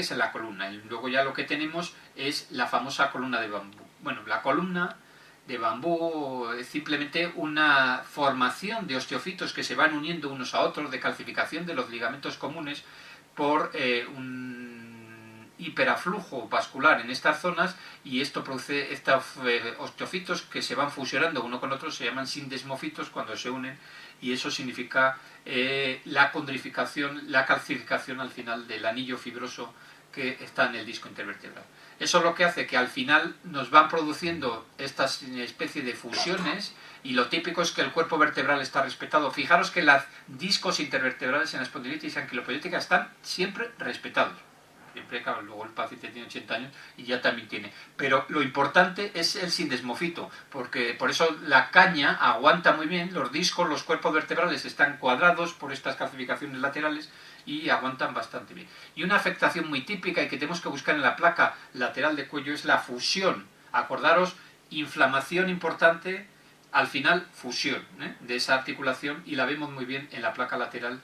es en la columna. Y luego ya lo que tenemos es la famosa columna de bambú. Bueno, la columna de bambú es simplemente una formación de osteofitos que se van uniendo unos a otros, de calcificación de los ligamentos comunes por un hiperaflujo vascular en estas zonas, y esto produce estos osteofitos que se van fusionando uno con otro, se llaman sindesmofitos cuando se unen, y eso significa la condrificación, la calcificación al final del anillo fibroso que está en el disco intervertebral. Eso es lo que hace que al final nos van produciendo estas especie de fusiones, y lo típico es que el cuerpo vertebral está respetado. Fijaros que los discos intervertebrales en la espondilitis anquilopoyética están siempre respetados. Siempre, claro, luego el paciente tiene 80 años y ya también tiene. Pero lo importante es el sindesmofito, porque por eso la caña aguanta muy bien, los discos, los cuerpos vertebrales están cuadrados por estas calcificaciones laterales y aguantan bastante bien. Y una afectación muy típica y que tenemos que buscar en la placa lateral de cuello es la fusión. Acordaros, inflamación importante, al final fusión de esa articulación, y la vemos muy bien en la placa lateral,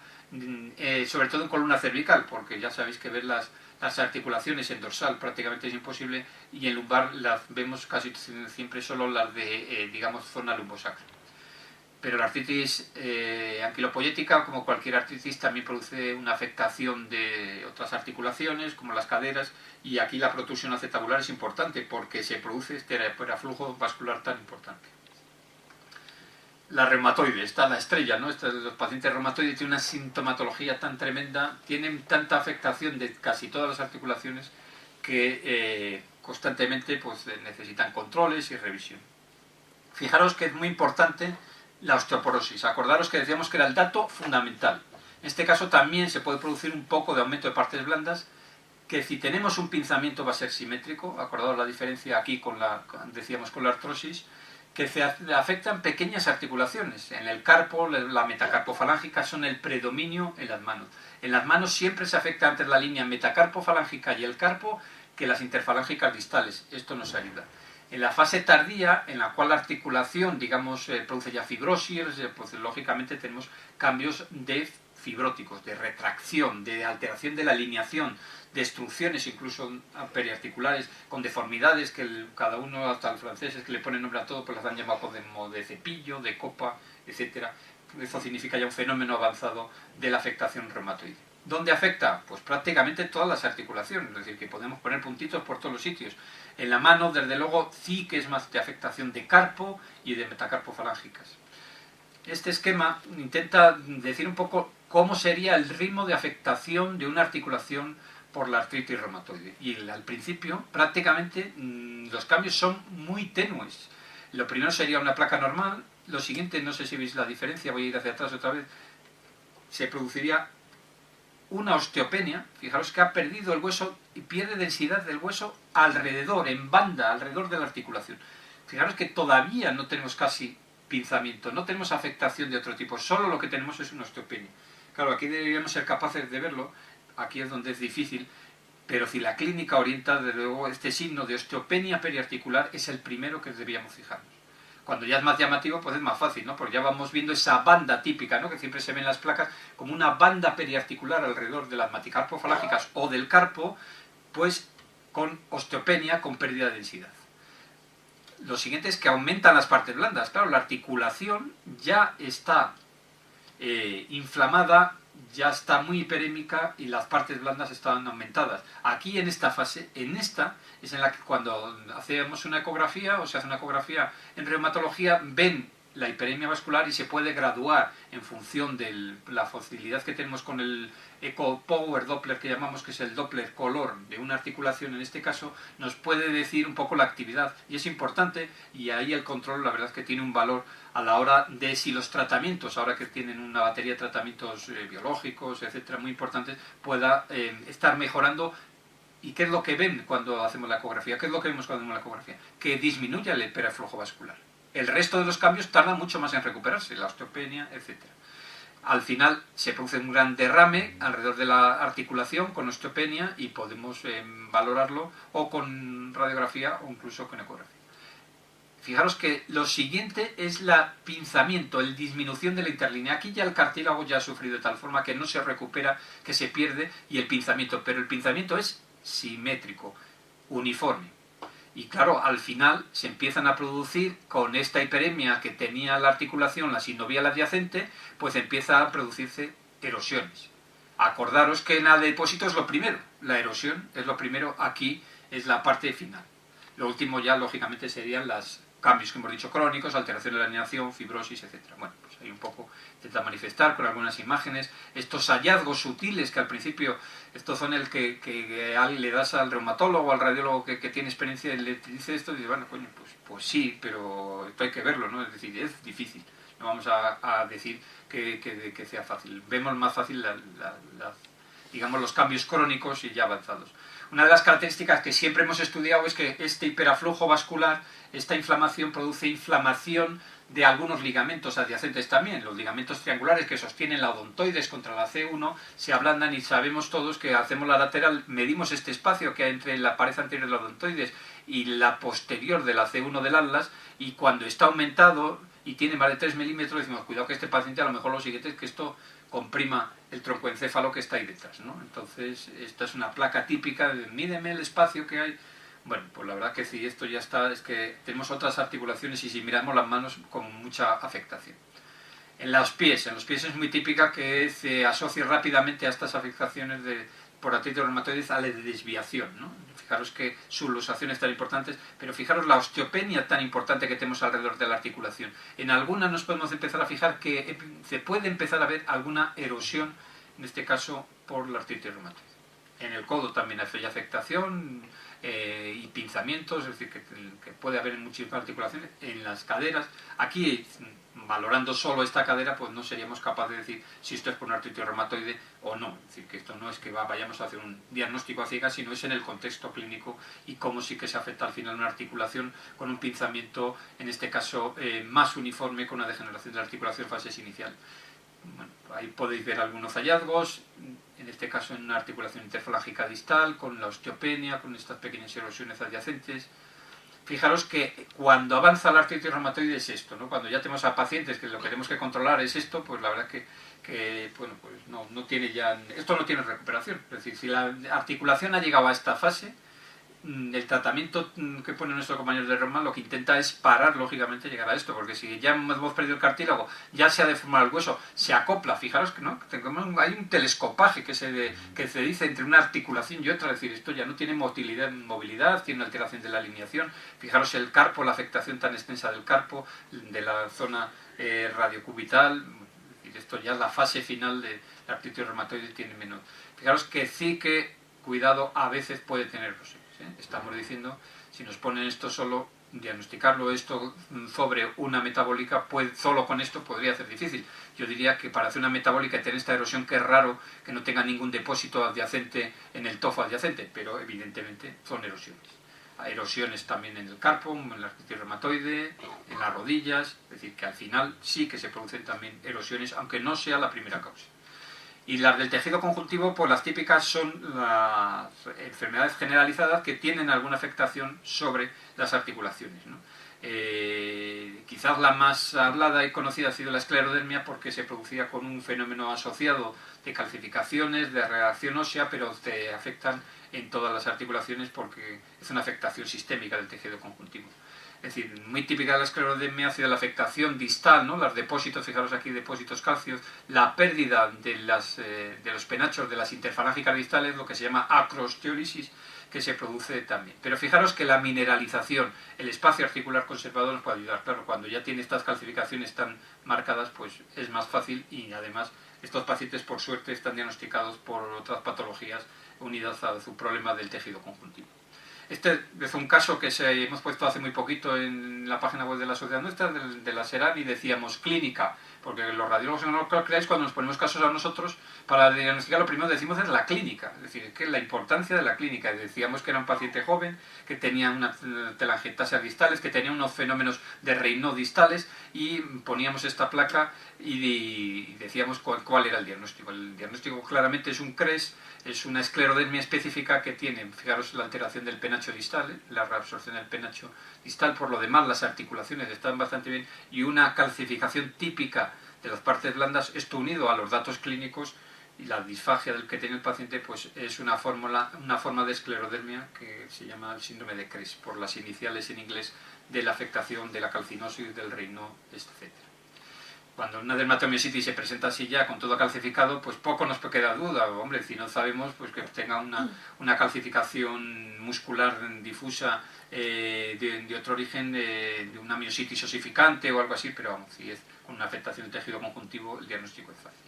sobre todo en columna cervical, porque ya sabéis que ver las articulaciones en dorsal prácticamente es imposible, y en lumbar las vemos casi siempre solo las de, digamos, zona lumbosacra. Pero la artritis anquilopoyética, como cualquier artritis, también produce una afectación de otras articulaciones, como las caderas, y aquí la protusión acetabular es importante porque se produce este hiperaflujo vascular tan importante. La reumatoide, está la estrella, ¿no? Los pacientes reumatoides tienen una sintomatología tan tremenda, tienen tanta afectación de casi todas las articulaciones que constantemente pues, necesitan controles y revisión. Fijaros que es muy importante la osteoporosis. Acordaros que decíamos que era el dato fundamental. En este caso también se puede producir un poco de aumento de partes blandas, que si tenemos un pinzamiento va a ser simétrico. Acordaos la diferencia aquí con la, decíamos, con la artrosis, que se afectan pequeñas articulaciones. En el carpo, la metacarpofalángica son el predominio en las manos. En las manos siempre se afecta antes la línea metacarpofalángica y el carpo que las interfalángicas distales. Esto nos ayuda. En la fase tardía, en la cual la articulación, digamos, produce ya fibrosis, pues lógicamente tenemos cambios de fibróticos, de retracción, de alteración de la alineación, destrucciones incluso periarticulares, con deformidades que cada uno, hasta los franceses que le ponen nombre a todo, pues las han llamado como de cepillo, de copa, etcétera. Eso significa ya un fenómeno avanzado de la afectación reumatoide. ¿Dónde afecta? Pues prácticamente todas las articulaciones, es decir, que podemos poner puntitos por todos los sitios. En la mano, desde luego, sí que es más de afectación de carpo y de metacarpofalángicas. Este esquema intenta decir un poco cómo sería el ritmo de afectación de una articulación por la artritis reumatoide. Y al principio, prácticamente, los cambios son muy tenues. Lo primero sería una placa normal, lo siguiente, no sé si veis la diferencia, voy a ir hacia atrás otra vez, se produciría una osteopenia. Fijaros que ha perdido el hueso y pierde densidad del hueso alrededor, en banda, alrededor de la articulación. Fijaros que todavía no tenemos casi pinzamiento, no tenemos afectación de otro tipo, solo lo que tenemos es una osteopenia. Claro, aquí deberíamos ser capaces de verlo, aquí es donde es difícil, pero si la clínica orienta, desde luego, este signo de osteopenia periarticular es el primero que deberíamos fijarnos. Cuando ya es más llamativo, pues es más fácil, ¿no? Porque ya vamos viendo esa banda típica, ¿no? Que siempre se ve en las placas, como una banda periarticular alrededor de las metacarpofalángicas o del carpo, pues con osteopenia, con pérdida de densidad. Lo siguiente es que aumentan las partes blandas. Claro, la articulación ya está inflamada, ya está muy hiperémica y las partes blandas están aumentadas. Aquí en esta fase, en esta, es en la que cuando hacemos una ecografía o se hace una ecografía en reumatología, ven la hiperemia vascular y se puede graduar en función de la facilidad que tenemos con el Eco Power Doppler que llamamos, que es el Doppler color de una articulación. En este caso nos puede decir un poco la actividad y es importante, y ahí el control la verdad es que tiene un valor a la hora de si los tratamientos, ahora que tienen una batería de tratamientos biológicos, etcétera, muy importantes, pueda estar mejorando. ¿Y qué es lo que ven cuando hacemos la ecografía? ¿Qué es lo que vemos cuando hacemos la ecografía? Que disminuye el hiperaflujo vascular. El resto de los cambios tarda mucho más en recuperarse, la osteopenia, etcétera. Al final se produce un gran derrame alrededor de la articulación con osteopenia y podemos valorarlo o con radiografía o incluso con ecografía. Fijaros que lo siguiente es el pinzamiento, el disminución de la interlínea. Aquí ya el cartílago ya ha sufrido de tal forma que no se recupera, que se pierde, y el pinzamiento. Pero el pinzamiento es simétrico, uniforme. Y claro, al final se empiezan a producir, con esta hiperemia que tenía la articulación, la sinovial adyacente, pues empieza a producirse erosiones. Acordaros que en el depósito es lo primero, la erosión es lo primero, aquí es la parte final. Lo último ya, lógicamente, serían los cambios que hemos dicho crónicos, alteración de la alineación, fibrosis, etc. Bueno, pues ahí un poco intenta manifestar con algunas imágenes estos hallazgos sutiles que al principio, estos son el que le das al reumatólogo, al radiólogo que tiene experiencia, y le dice esto y dice, bueno, coño, pues sí, pero esto hay que verlo, ¿no? Es decir, es difícil. No vamos a decir que sea fácil. Vemos más fácil digamos, los cambios crónicos y ya avanzados. Una de las características que siempre hemos estudiado es que este hiperaflujo vascular, esta inflamación, produce inflamación de algunos ligamentos adyacentes también. Los ligamentos triangulares que sostienen la odontoides contra la C1 se ablandan y sabemos todos que hacemos la lateral, medimos este espacio que hay entre la pared anterior de la odontoides y la posterior de la C1 del atlas, y cuando está aumentado y tiene más de 3 milímetros decimos, cuidado que este paciente a lo mejor lo siguiente es que esto comprima el troncoencéfalo que está ahí detrás, ¿no? Entonces, esta es una placa típica de mídeme el espacio que hay. Bueno, pues la verdad que sí, esto ya está, es que tenemos otras articulaciones y si miramos las manos con mucha afectación. En los pies es muy típica que se asocie rápidamente a estas afectaciones por artritis reumatoide a la desviación, ¿no? Fijaros que sus luxaciones tan importantes, pero fijaros la osteopenia tan importante que tenemos alrededor de la articulación. En algunas nos podemos empezar a fijar que se puede empezar a ver alguna erosión, en este caso por la artritis reumatoide. En el codo también hay afectación y pinzamientos, es decir, que puede haber en muchísimas articulaciones. En las caderas, aquí valorando solo esta cadera, pues no seríamos capaces de decir si esto es por una artritis reumatoide o no. Es decir, que esto no es que vayamos a hacer un diagnóstico a ciegas, sino es en el contexto clínico y cómo sí que se afecta al final una articulación con un pinzamiento, en este caso más uniforme, con una degeneración de la articulación en fases inicial. Bueno, ahí podéis ver algunos hallazgos, en este caso en una articulación interfalágica distal, con la osteopenia, con estas pequeñas erosiones adyacentes. Fijaros que cuando avanza la artritis reumatoide es esto, ¿no? Cuando ya tenemos a pacientes que lo que tenemos que controlar es esto, pues la verdad que bueno, pues no tiene ya, esto no tiene recuperación. Es decir, si la articulación ha llegado a esta fase, el tratamiento que ponen nuestros compañeros de reuma lo que intenta es parar, lógicamente, llegar a esto, porque si ya hemos perdido el cartílago, ya se ha deformado el hueso, se acopla, fijaros que no, hay un telescopaje que se dice entre una articulación y otra, es decir, esto ya no tiene movilidad, tiene una alteración de la alineación. Fijaros el carpo, la afectación tan extensa del carpo, de la zona radiocubital, esto ya es la fase final de la artritis reumatoide, tiene menos. Fijaros que sí que, cuidado, a veces puede tener erosiones. Estamos diciendo, si nos ponen esto solo, diagnosticarlo esto sobre una metabólica, solo con esto podría ser difícil. Yo diría que para hacer una metabólica y tener esta erosión, que es raro que no tenga ningún depósito adyacente en el tofo adyacente, pero evidentemente son erosiones. Hay erosiones también en el carpo, en la artritis reumatoide, en las rodillas, es decir, que al final sí que se producen también erosiones, aunque no sea la primera causa. Y las del tejido conjuntivo, pues las típicas son las enfermedades generalizadas que tienen alguna afectación sobre las articulaciones, ¿no? Quizás la más hablada y conocida ha sido la esclerodermia, porque se producía con un fenómeno asociado de calcificaciones, de reacción ósea, pero te afectan en todas las articulaciones porque es una afectación sistémica del tejido conjuntivo. Es decir, muy típica de la esclerodermia ha sido la afectación distal, ¿no? Los depósitos, fijaros aquí, depósitos calcios, la pérdida de los penachos de las interfalángicas distales, lo que se llama acrosteólisis, que se produce también. Pero fijaros que la mineralización, el espacio articular conservador nos puede ayudar. Claro, cuando ya tiene estas calcificaciones tan marcadas, pues es más fácil, y además estos pacientes, por suerte, están diagnosticados por otras patologías unidas a su problema del tejido conjuntivo. Este es un caso que hemos puesto hace muy poquito en la página web de la sociedad nuestra, de la SERAN, y decíamos clínica, porque los radiólogos no lo creáis, cuando nos ponemos casos a nosotros, para diagnosticar lo primero que decimos es la clínica, es decir, que la importancia de la clínica. Decíamos que era un paciente joven, que tenía una telangiectasia distales, que tenía unos fenómenos de Raynaud distales, y poníamos esta placa y decíamos cuál era el diagnóstico. El diagnóstico claramente es un CRES, es una esclerodermia específica que tiene, fijaros, la alteración del penacho distal, la reabsorción del penacho distal. Por lo demás, las articulaciones están bastante bien, y una calcificación típica de las partes blandas. Esto unido a los datos clínicos y la disfagia del que tiene el paciente, pues es una forma de esclerodermia que se llama el síndrome de CRES, por las iniciales en inglés de la afectación de la calcinosis, del Raynaud, etc. Cuando una dermatomiositis se presenta así ya con todo calcificado, pues poco nos queda duda. Hombre, si no sabemos, pues que tenga una calcificación muscular difusa de otro origen, de una miositis osificante o algo así, pero vamos, si es con una afectación del tejido conjuntivo, el diagnóstico es fácil.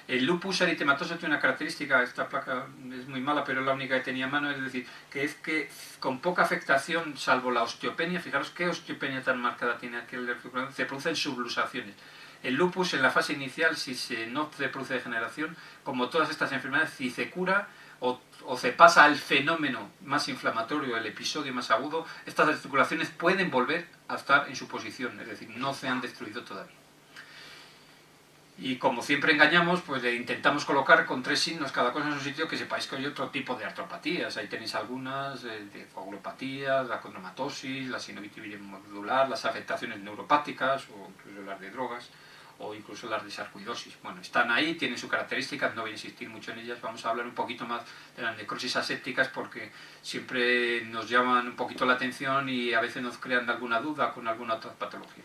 El lupus eritematoso tiene una característica, esta placa es muy mala, pero es la única que tenía a mano, es decir, que es que con poca afectación, salvo la osteopenia, fijaros qué osteopenia tan marcada tiene aquí, se producen subluxaciones. El lupus en la fase inicial, si no se produce degeneración, como todas estas enfermedades, si se cura o se pasa al fenómeno más inflamatorio, el episodio más agudo, estas articulaciones pueden volver a estar en su posición, es decir, no se han destruido todavía. Y como siempre engañamos, pues le intentamos colocar con 3 signos cada cosa en su sitio, que sepáis que hay otro tipo de artropatías. Ahí tenéis algunas, de coagulopatías, la condromatosis, la sinovitis modular, las afectaciones neuropáticas, o incluso las de drogas, o incluso las de sarcoidosis. Bueno, están ahí, tienen sus características, no voy a insistir mucho en ellas. Vamos a hablar un poquito más de las necrosis asépticas, porque siempre nos llaman un poquito la atención y a veces nos crean alguna duda con alguna otra patología.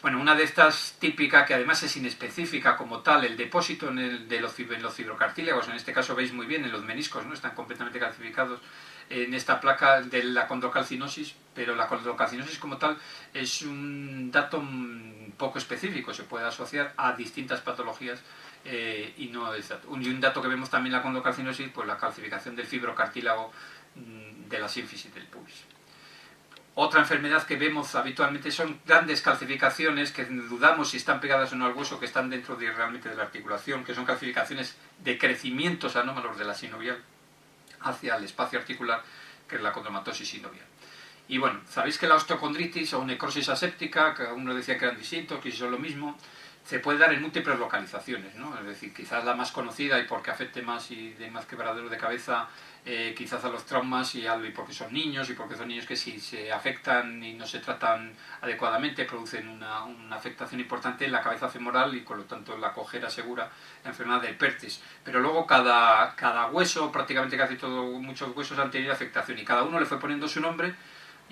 Bueno, una de estas típica, que además es inespecífica como tal, el depósito en los fibrocartílagos, en este caso veis muy bien en los meniscos, ¿no? Están completamente calcificados en esta placa de la condrocalcinosis, pero la condrocalcinosis como tal es un dato poco específico, se puede asociar a distintas patologías y no es dato. Y un dato que vemos también en la condrocalcinosis, pues la calcificación del fibrocartílago de la sínfisis del pubis. Otra enfermedad que vemos habitualmente son grandes calcificaciones que dudamos si están pegadas o no al hueso, que están dentro realmente de la articulación, que son calcificaciones de crecimientos anómalos de la sinovial hacia el espacio articular, que es la condromatosis sinovial. Y bueno, sabéis que la osteocondritis o necrosis aséptica, que uno decía que eran distintos, que son lo mismo, se puede dar en múltiples localizaciones, ¿no? Es decir, quizás la más conocida y porque afecte más y de más quebradero de cabeza, quizás a los traumas y porque son niños que si se afectan y no se tratan adecuadamente producen una afectación importante en la cabeza femoral y con lo tanto la cojera segura, la enfermedad de Perthes. Pero luego cada hueso, prácticamente casi muchos huesos han tenido afectación y cada uno le fue poniendo su nombre.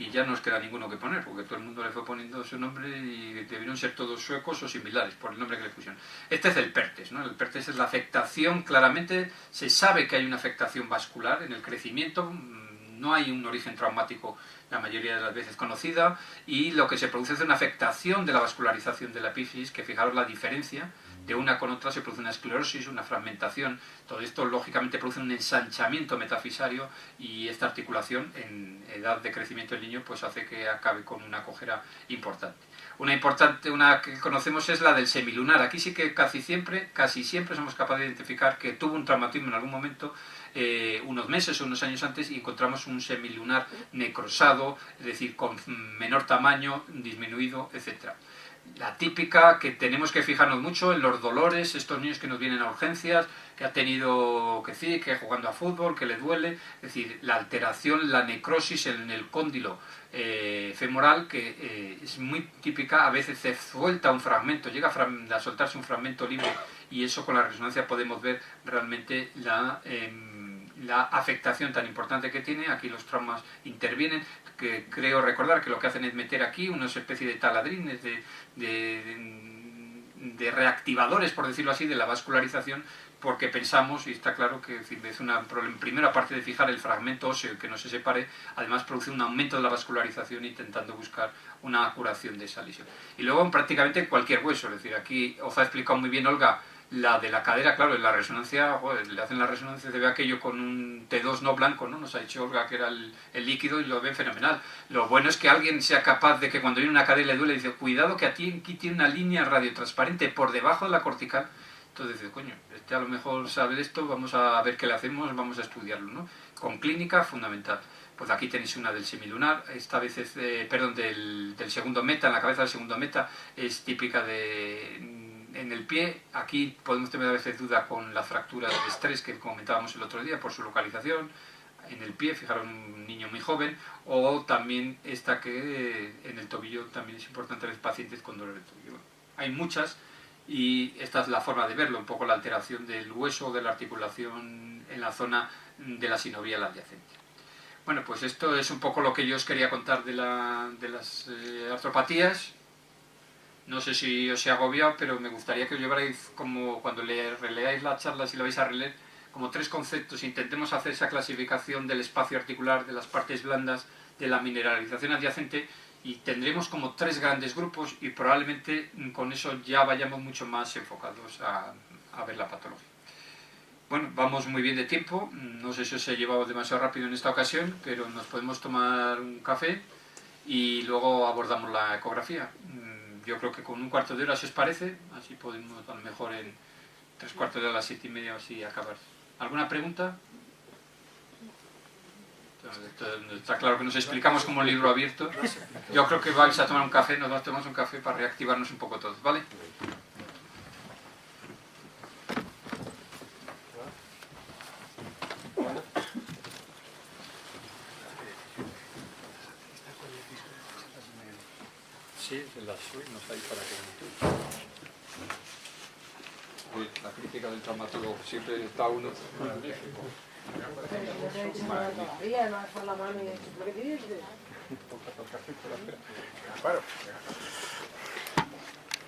Y ya no os queda ninguno que poner, porque todo el mundo le fue poniendo su nombre y debieron ser todos suecos o similares por el nombre que le pusieron. Este es el Perthes, ¿no? El Perthes es la afectación, claramente se sabe que hay una afectación vascular en el crecimiento, no hay un origen traumático la mayoría de las veces conocida, y lo que se produce es una afectación de la vascularización de la epífisis, que fijaros la diferencia, de una con otra se produce una esclerosis, una fragmentación. Todo esto lógicamente produce un ensanchamiento metafisario y esta articulación en edad de crecimiento del niño pues hace que acabe con una cojera importante. Una que conocemos es la del semilunar. Aquí sí que casi siempre somos capaces de identificar que tuvo un traumatismo en algún momento, unos meses o unos años antes, y encontramos un semilunar necrosado, es decir, con menor tamaño, disminuido, etc. La típica que tenemos que fijarnos mucho en los dolores, estos niños que nos vienen a urgencias, que ha tenido que jugando a fútbol, que le duele, es decir, la alteración, la necrosis en el cóndilo femoral, que es muy típica. A veces se suelta un fragmento, llega a soltarse un fragmento libre, y eso con la resonancia podemos ver realmente la afectación tan importante que tiene. Aquí los traumas intervienen, que creo recordar que lo que hacen es meter aquí una especie de taladrines, de reactivadores, por decirlo así, de la vascularización, porque pensamos, y está claro que es una primero, aparte de fijar el fragmento óseo que no se separe, además produce un aumento de la vascularización intentando buscar una curación de esa lesión. Y luego en prácticamente cualquier hueso, es decir, aquí os ha explicado muy bien Olga La de la cadera, claro, en la resonancia, joder, le hacen la resonancia, se ve aquello con un T2 no blanco, ¿no? Nos ha dicho Olga que era el líquido y lo ven fenomenal. Lo bueno es que alguien sea capaz de que cuando viene una cadera le duele, dice, cuidado que aquí tiene una línea radiotransparente por debajo de la cortical. Entonces dice, coño, este a lo mejor sabe esto, vamos a ver qué le hacemos, vamos a estudiarlo, ¿no? Con clínica, fundamental. Pues aquí tenéis una del semilunar, esta vez es, perdón, del segundo meta, en la cabeza del segundo meta, es típica en el pie. Aquí podemos tener a veces duda con la fractura del estrés que comentábamos el otro día por su localización en el pie, fijaros, un niño muy joven, o también esta que en el tobillo también es importante en los pacientes con dolor de tobillo. Hay muchas y esta es la forma de verlo, un poco la alteración del hueso o de la articulación en la zona de la sinovial adyacente. Bueno, pues esto es un poco lo que yo os quería contar de las artropatías. No sé si os he agobiado, pero me gustaría que os llevarais, como cuando releáis la charla, si lo vais a releer, como 3 conceptos. Intentemos hacer esa clasificación del espacio articular, de las partes blandas, de la mineralización adyacente, y tendremos como 3 grandes grupos y probablemente con eso ya vayamos mucho más enfocados a ver la patología. Bueno, vamos muy bien de tiempo, no sé si os he llevado demasiado rápido en esta ocasión, pero nos podemos tomar un café y luego abordamos la ecografía. Yo creo que con un cuarto de hora, si os parece, así podemos a lo mejor en 3/4 de hora, a las 7:30 así acabar. ¿Alguna pregunta? Está claro que nos explicamos como un libro abierto. Yo creo que vais a tomar un café, nos tomamos un café para reactivarnos un poco todos, ¿vale? Sí, las subimos ahí para que... La crítica del traumatólogo siempre está uno... Bueno.